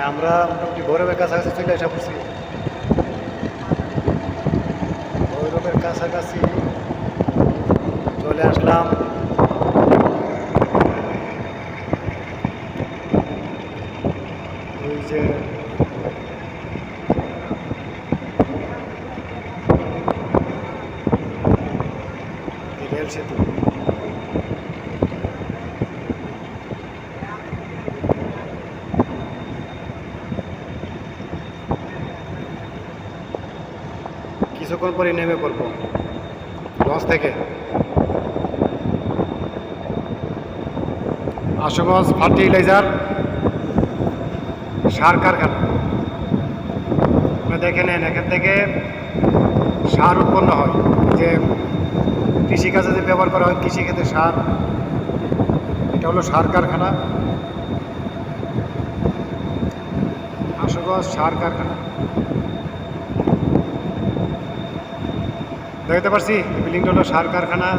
আমরা মোটামুটি ভৈরবের কাছাকাছি চলে আসা পড়ছি। ভৈরবের কাছাকাছি চলে আসলাম। ওই যে রেল সেতু, কিছুক্ষণ পরে নেমে পড়বো লঞ্চ থেকে। আশুগঞ্জ ফার্টিলাইজার সার কারখানা, দেখে নেন এখান থেকে সার উৎপন্ন হয়, যে কৃষিকাজে যে ব্যবহার করা হয়, কৃষিক্ষেত্রে সার, এটা হলো সার কারখানা, আশুগঞ্জ সার কারখানা। দেখতে পারছি বিল্ডিংটা হলো সার কারখানা।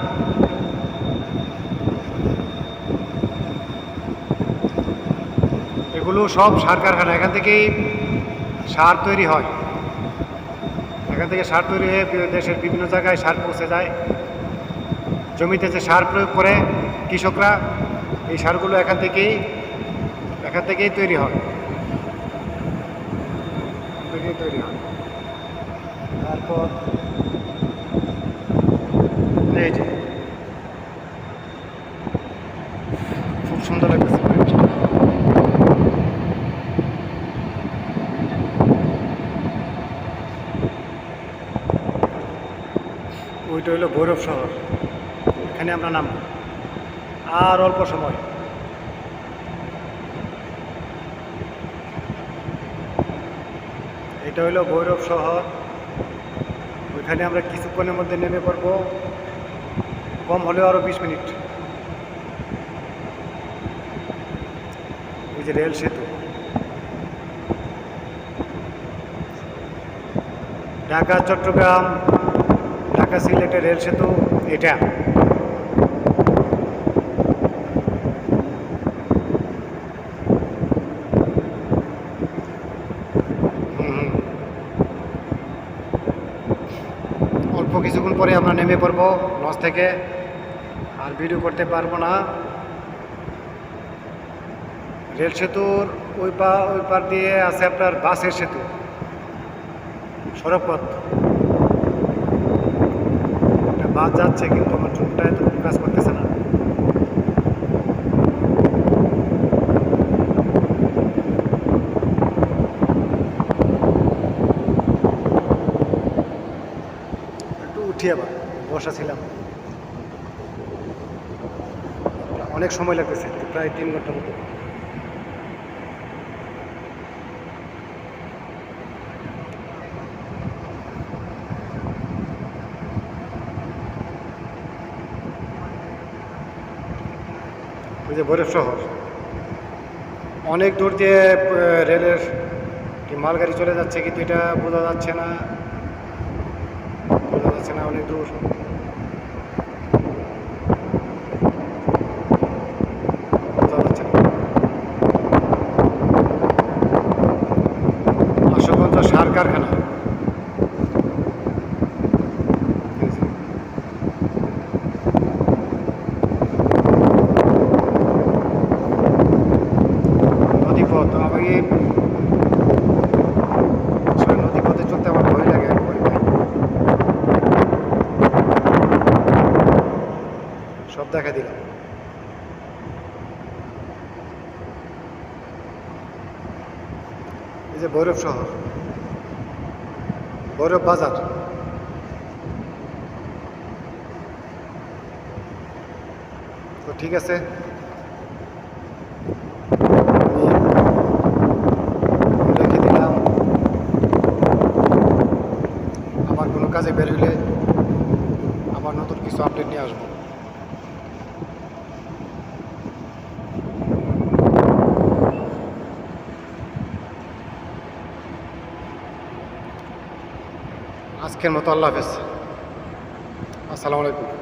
এগুলো সব সার কারখানা, এখান থেকেই সার তৈরি হয়। এখান থেকে সার তৈরি হয়ে দেশের বিভিন্ন জায়গায় সার পৌঁছে যায়। জমিতে যে সার প্রয়োগ করে কৃষকরা, এই সারগুলো এখান থেকেই তৈরি হয়। তারপর এই যে খুব সুন্দর লাগতেছে। ওইটা হলো ভৈরব শহর, এখানে আমরা নামব আর অল্প সময়। এটা হলো ভৈরব শহর, ওইখানে আমরা কিছুক্ষণের মধ্যে নেমে পড়ব, কম হলেও আরও 20 মিনিট। ওই যে রেল সেতু, ঢাকা চট্টগ্রাম, ঢাকা সিলেটের রেল সেতু এটা। অল্প কিছুক্ষণ পরে আমরা নেমে পড়বো লঞ্চ থেকে, আর ভিডিও করতে পারবো না। রেল সেতুর ওই পার দিয়ে আছে আপনার বাসের সেতু, সড়কপথ। বাস যাচ্ছে কিন্তু আমার চোখটা এত কাজ করতেছে না। একটু উঠি, আবার বসা ছিলাম, অনেক সময় লাগতেছে, প্রায় 3 ঘন্টার মতো। ওই যে ভৈরব শহর, অনেক দূর দিয়ে রেলের মালগাড়ি চলে যাচ্ছে, কিন্তু এটা বোঝা যাচ্ছে না, অনেক দূর। বোঝা যাচ্ছে না। আশুগঞ্জ সার কারখানা, নদীপথ। আমাকে নদীপথে চলতে আমার ভয় লাগে, সব দেখা দিলাম। এই যে ভৈরব শহর, ভৈরব বাজার। তো ঠিক আছে, রেখে দিলাম। আবার কোনো কাজে বের হইলে আবার নতুন কিছু আপডেট নিয়ে আসবো। আজকের মতো আল্লাহ হাফেজ, আসসালামু আলাইকুম।